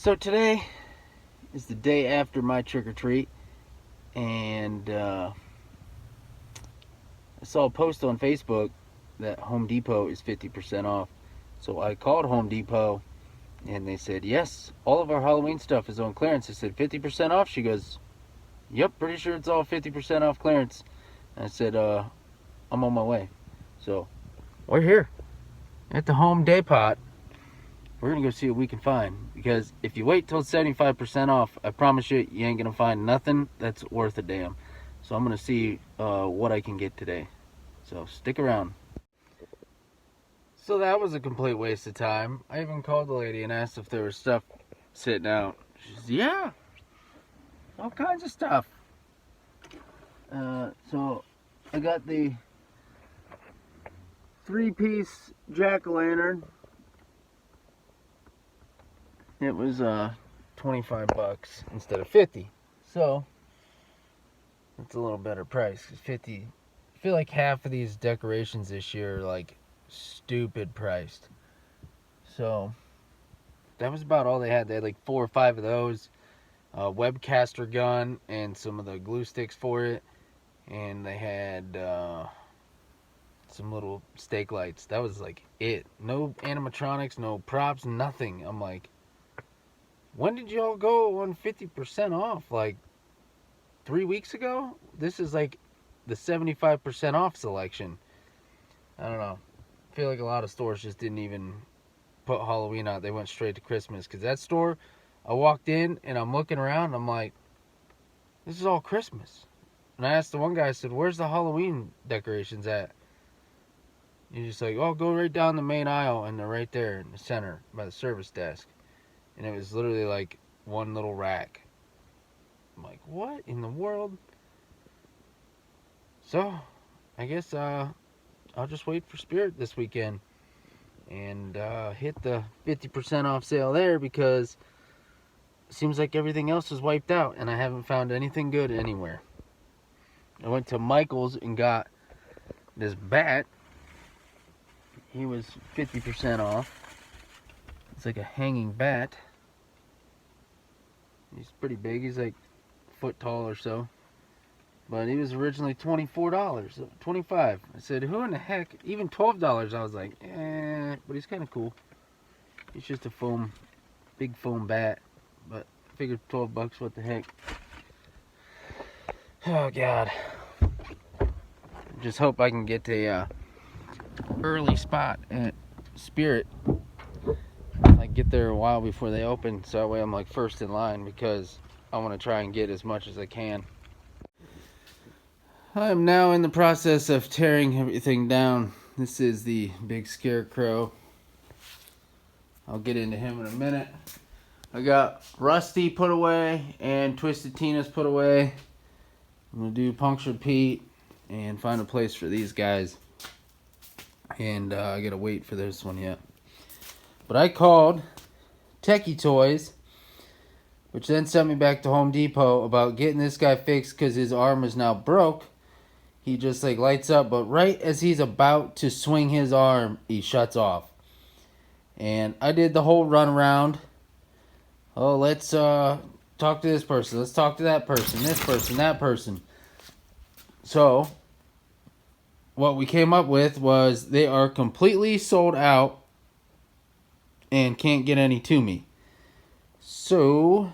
So today is the day after my trick-or-treat, and I saw a post on Facebook that Home Depot is 50% off. So I called Home Depot, and they said, yes, all of our Halloween stuff is on clearance. I said, 50% off? She goes, yep, pretty sure it's all 50% off clearance. And I said, I'm on my way. So we're here at the Home Depot. We're going to go see what we can find, because if you wait till it's 75% off, I promise you, you ain't going to find nothing that's worth a damn. So I'm going to see what I can get today. So stick around. So that was a complete waste of time. I even called the lady and asked if there was stuff sitting out. She says, yeah, all kinds of stuff. So I got the 3-piece jack-o'-lantern. It was $25 instead of 50. So it's a little better price, because 50, I feel like half of these decorations this year are like stupid priced. So that was about all they had. They had like 4 or 5 of those, a webcaster gun and some of the glue sticks for it, and they had some little stake lights. That was like it. No animatronics, no props, nothing. I'm like, when did y'all go on 50% off? Like 3 weeks ago? This is like the 75% off selection. I don't know. I feel like a lot of stores just didn't even put Halloween out. They went straight to Christmas. Because that store, I walked in and I'm looking around and I'm like, this is all Christmas. And I asked the one guy, I said, where's the Halloween decorations at? He's just like, oh, go right down the main aisle, and they're right there in the center by the service desk. And it was literally like one little rack. I'm like, what in the world? So, I guess I'll just wait for Spirit this weekend and hit the 50% off sale there, because it seems like everything else is wiped out and I haven't found anything good anywhere. I went to Michael's and got this bat. He was 50% off. It's like a hanging bat. He's pretty big. He's like a foot tall or so. But he was originally $24, $25. I said, who in the heck? Even $12, I was like, eh. But he's kind of cool. He's just a big foam bat. But I figured $12, what the heck. Oh, God. Just hope I can get a early spot at Spirit. Like, get there a while before they open, so that way I'm like first in line, because I want to try and get as much as I can. I'm now in the process of tearing everything down. This is the big scarecrow. I'll get into him in a minute. I got Rusty put away and Twisted Tina's put away. I'm going to do Punctured Pete and find a place for these guys. And I got to wait for this one yet. But I called Techie Toys, which then sent me back to Home Depot about getting this guy fixed, because his arm is now broke. He just like lights up, but right as he's about to swing his arm, he shuts off. And I did the whole run around. Oh, let's talk to this person. Let's talk to that person. This person, that person. So what we came up with was they are completely sold out and can't get any to me. So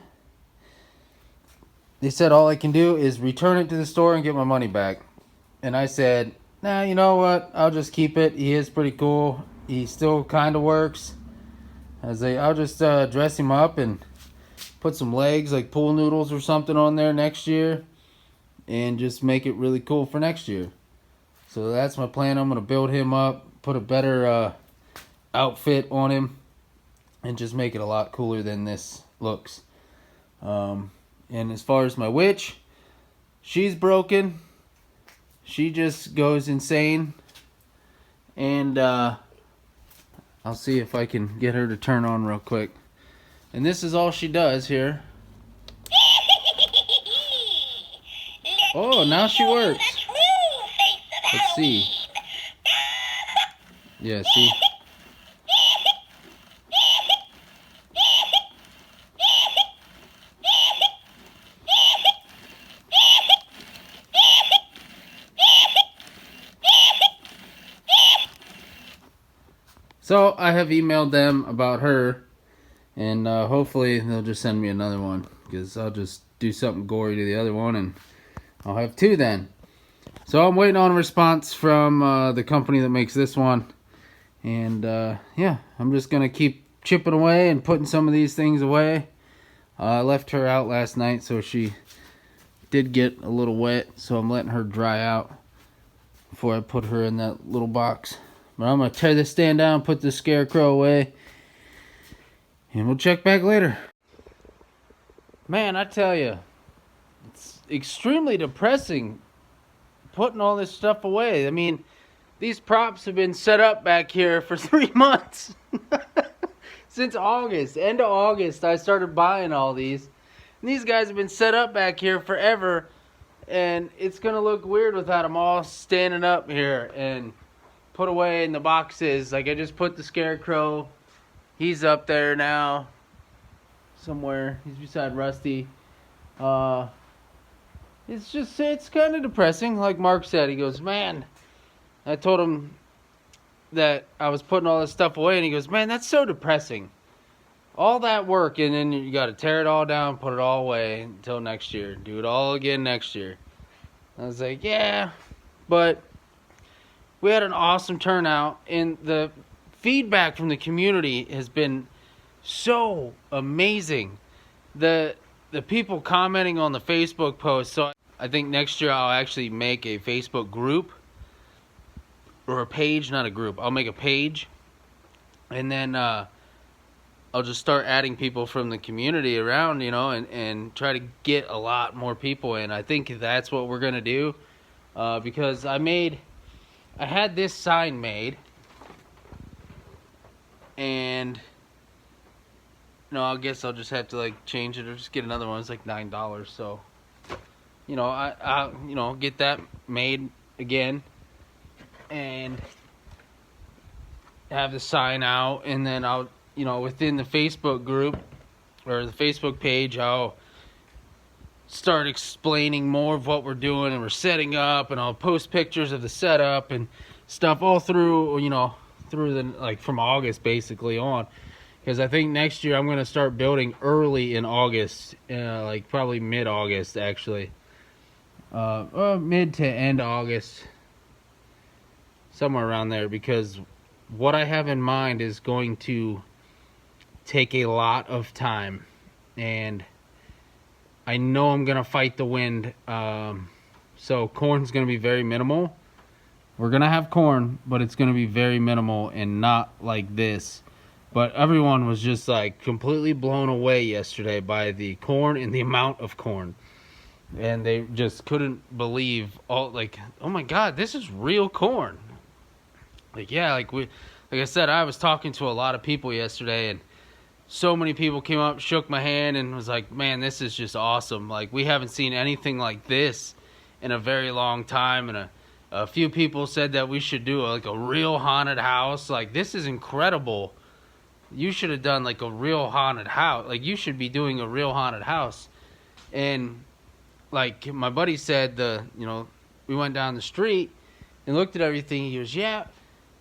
they said all I can do is return it to the store and get my money back. And I said, nah, you know what? I'll just keep it. He is pretty cool. He still kind of works. I'll just dress him up and put some legs, like pool noodles or something, on there next year, and just make it really cool for next year. So that's my plan. I'm going to build him up, put a better outfit on him, and just make it a lot cooler than this looks. And as far as my witch, she's broken. She just goes insane. And I'll see if I can get her to turn on real quick. And this is all she does here. Oh, now she works. Let's see. Yeah, see? So I have emailed them about her, and hopefully they'll just send me another one, because I'll just do something gory to the other one and I'll have two then. So I'm waiting on a response from the company that makes this one. And yeah, I'm just going to keep chipping away and putting some of these things away. I left her out last night, so she did get a little wet. So I'm letting her dry out before I put her in that little box. But I'm going to tear this stand down, put the scarecrow away, and we'll check back later. Man, I tell you, it's extremely depressing putting all this stuff away. I mean, these props have been set up back here for 3 months. Since August, end of August, I started buying all these. And these guys have been set up back here forever. And it's going to look weird without them all standing up here and put away in the boxes. Like, I just put the scarecrow. He's up there now. Somewhere. He's beside Rusty. It's kind of depressing. Like Mark said, he goes, man, I told him that I was putting all this stuff away, and he goes, man, that's so depressing. All that work, and then you got to tear it all down, put it all away until next year. Do it all again next year. I was like, yeah, but we had an awesome turnout, and the feedback from the community has been so amazing. The people commenting on the Facebook post. So I think next year I'll actually make a Facebook group, or a page, not a group. I'll make a page, and then I'll just start adding people from the community around, you know, and try to get a lot more people in. I think that's what we're gonna do, because I had this sign made, and no, I guess I'll just have to like change it or just get another one. It's like $9, so you know, I you know, get that made again and have the sign out, and then I'll, you know, within the Facebook group or the Facebook page, I'll start explaining more of what we're doing and we're setting up, and I'll post pictures of the setup and stuff all through, you know, through the, like, from August basically on. Because I think next year I'm going to start building early in August, like probably mid-August actually. Mid to end August. Somewhere around there, because what I have in mind is going to take a lot of time. And I know I'm going to fight the wind. So corn's going to be very minimal. We're going to have corn, but it's going to be very minimal and not like this. But everyone was just like completely blown away yesterday by the corn and the amount of corn. And they just couldn't believe all, like, oh my God, this is real corn. Like, yeah, like I said, I was talking to a lot of people yesterday, and so many people came up, shook my hand, and was like, man, this is just awesome. Like, we haven't seen anything like this in a very long time. And a few people said that we should do like a real haunted house. Like, this is incredible. You should have done like a real haunted house. Like, you should be doing a real haunted house. And like my buddy said, you know, we went down the street and looked at everything. He goes, yeah.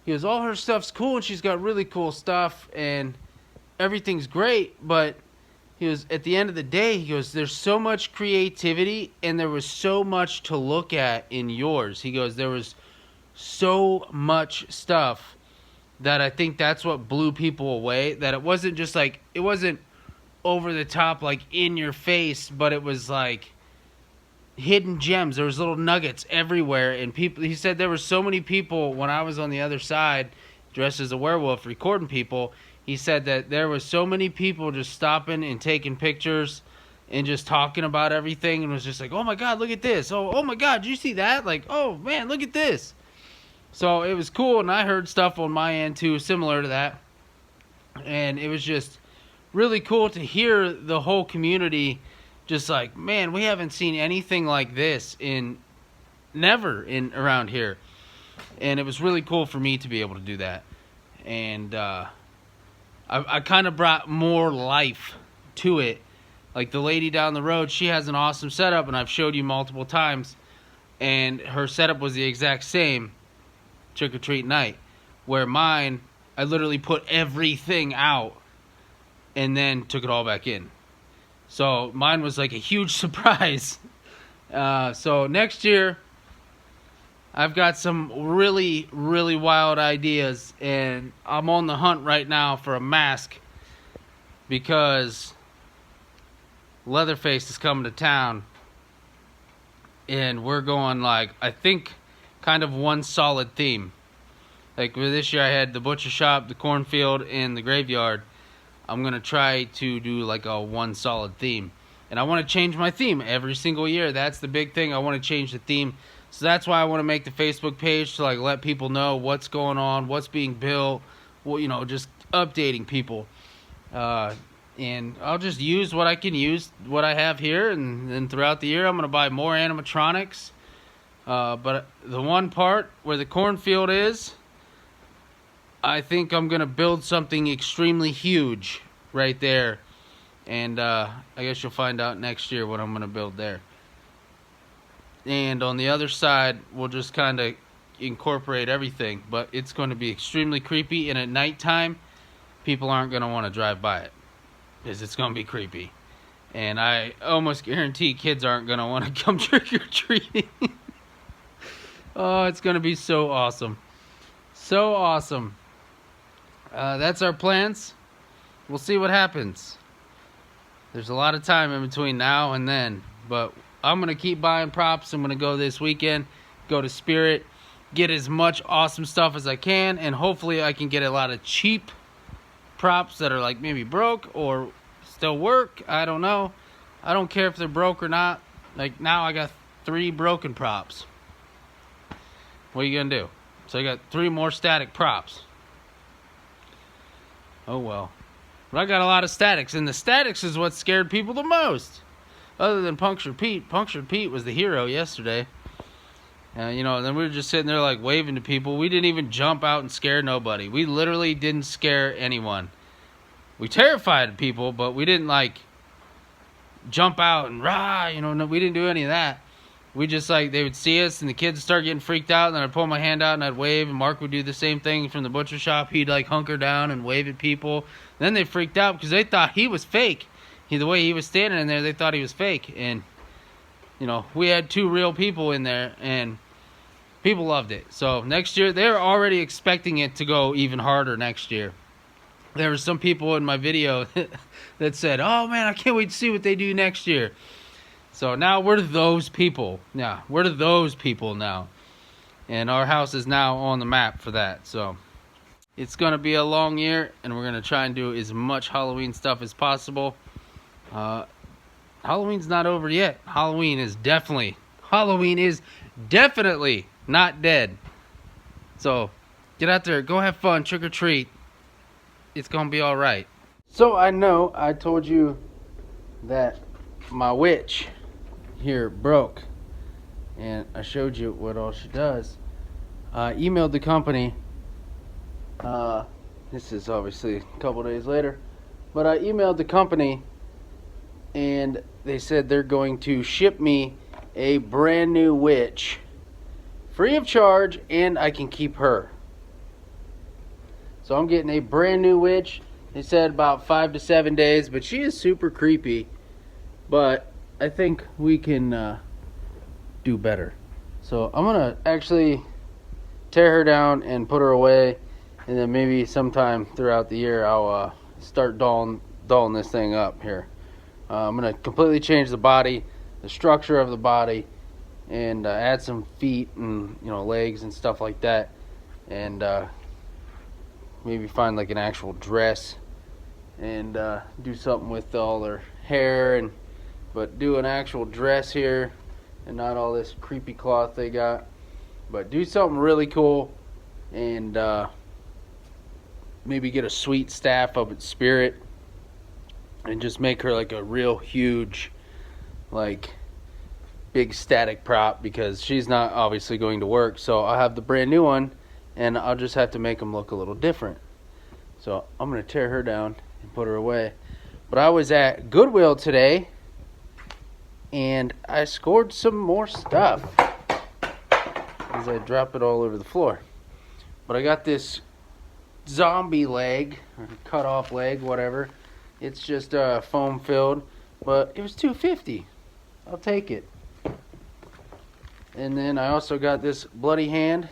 He goes, all her stuff's cool, and she's got really cool stuff, and everything's great. But he goes, at the end of the day, he goes, there's so much creativity, and there was so much to look at in yours. He goes, there was so much stuff that I think that's what blew people away. That it wasn't just like, it wasn't over the top, like in your face, but it was like hidden gems. There was little nuggets everywhere, and people, he said there were so many people when I was on the other side dressed as a werewolf recording people. He said that there was so many people just stopping and taking pictures and just talking about everything, and was just like, oh my God, look at this. Oh my God, did you see that? Like, oh man, look at this. So it was cool, and I heard stuff on my end too similar to that, and it was just really cool to hear the whole community just like, man, we haven't seen anything like this never around here. And it was really cool for me to be able to do that. And I kind of brought more life to it. Like the lady down the road, she has an awesome setup, and I've showed you multiple times, and her setup was the exact same trick-or-treat night, where mine I literally put everything out and then took it all back in. So mine was like a huge surprise. So next year, I've got some really, really wild ideas, and I'm on the hunt right now for a mask because Leatherface is coming to town, and we're going like, I think, kind of one solid theme. Like for this year, I had the butcher shop, the cornfield, and the graveyard. I'm gonna try to do like a one solid theme, and I want to change my theme every single year. That's the big thing. I want to change the theme. So that's why I want to make the Facebook page to like let people know what's going on, what's being built, well, you know, just updating people. And I'll just use what I can use, what I have here, and then throughout the year I'm going to buy more animatronics. But the one part where the cornfield is, I think I'm going to build something extremely huge right there. And I guess you'll find out next year what I'm going to build there. And on the other side, we'll just kind of incorporate everything. But it's going to be extremely creepy. And at nighttime, people aren't going to want to drive by it, because it's going to be creepy. And I almost guarantee kids aren't going to want to come trick-or-treating. Oh, it's going to be so awesome. So awesome. That's our plans. We'll see what happens. There's a lot of time in between now and then. But I'm going to keep buying props. I'm going to go this weekend, go to Spirit, get as much awesome stuff as I can, and hopefully I can get a lot of cheap props that are like maybe broke or still work. I don't know. I don't care if they're broke or not. Like now I got 3 broken props. What are you going to do? So I got 3 more static props. Oh well. But I got a lot of statics, and the statics is what scared people the most. Other than Punctured Pete. Punctured Pete was the hero yesterday. You know, and then we were just sitting there like waving to people. We didn't even jump out and scare nobody. We literally didn't scare anyone. We terrified people, but we didn't like jump out and rah, you know, no, we didn't do any of that. We just like, they would see us and the kids would start getting freaked out, and then I'd pull my hand out and I'd wave, and Mark would do the same thing from the butcher shop. He'd like hunker down and wave at people. Then they freaked out because they thought he was fake. The way he was standing in there, they thought he was fake. And, you know, we had 2 real people in there, and people loved it. So next year, they're already expecting it to go even harder next year. There were some people in my video that said, oh man, I can't wait to see what they do next year. So now we're those people. Yeah, we're those people now. And our house is now on the map for that. So it's going to be a long year, and we're going to try and do as much Halloween stuff as possible. Halloween's not over yet. Halloween is definitely not dead. So get out there, go have fun, trick or treat. It's gonna be all right. So I know I told you that my witch here broke, and I showed you what all she does. I emailed the company. This is obviously a couple days later, but I emailed the company, and they said they're going to ship me a brand new witch free of charge, and I can keep her. So I'm getting a brand new witch. They said about 5 to 7 days, but she is super creepy. But I think we can do better. So I'm gonna actually tear her down and put her away, and then maybe sometime throughout the year I'll start dolling this thing up here. I'm going to completely change the body, the structure of the body, and add some feet and, you know, legs and stuff like that. And maybe find like an actual dress and do something with all her hair, but do an actual dress here and not all this creepy cloth they got. But do something really cool, and maybe get a sweet staff up at Spirit and just make her like a real huge, like, big static prop, because she's not obviously going to work. So I'll have the brand new one, and I'll just have to make them look a little different. So I'm going to tear her down and put her away. But I was at Goodwill today, and I scored some more stuff as I drop it all over the floor. But I got this zombie leg, or cut off leg, whatever. It's just foam filled, but it was $2.50. I'll take it. And then I also got this bloody hand.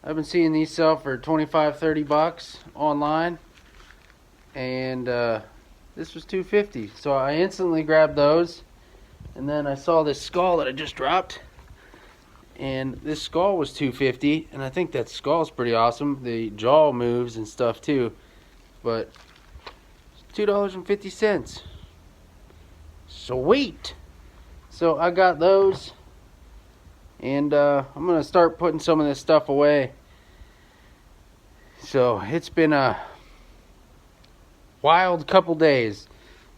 I've been seeing these sell for 25, 30 bucks online, and this was $2.50. So I instantly grabbed those, and then I saw this skull that I just dropped, and this skull was $2.50, and I think that skull's pretty awesome. The jaw moves and stuff too, but $2.50. Sweet. So I got those, and I'm gonna start putting some of this stuff away. So it's been a wild couple days,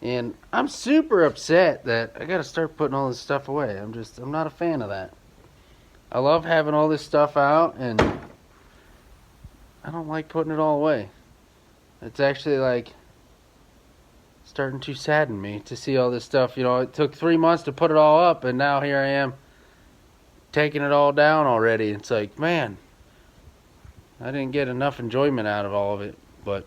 and I'm super upset that I gotta start putting all this stuff away. I'm not a fan of that. I love having all this stuff out, and I don't like putting it all away. It's actually like starting to sadden me to see all this stuff. You know, it took 3 months to put it all up, and now here I am taking it all down already. It's like, man, I didn't get enough enjoyment out of all of it. But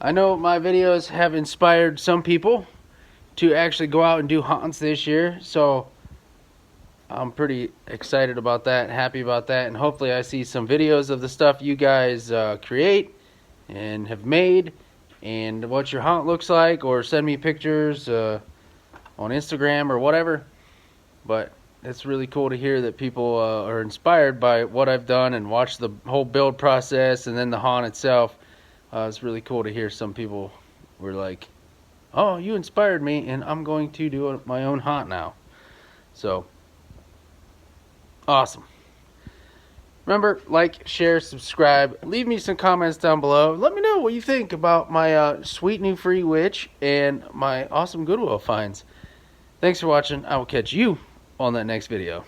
I know my videos have inspired some people to actually go out and do haunts this year, so I'm pretty excited about that, happy about that, and hopefully I see some videos of the stuff you guys create and have made, and what your haunt looks like, or send me pictures on Instagram or whatever. But it's really cool to hear that people are inspired by what I've done and watch the whole build process and then the haunt itself. It's really cool to hear some people were like, oh, you inspired me, and I'm going to do my own haunt now. So awesome. Remember, like, share, subscribe. Leave me some comments down below. Let me know what you think about my sweet new free witch and my awesome Goodwill finds. Thanks for watching. I will catch you on that next video.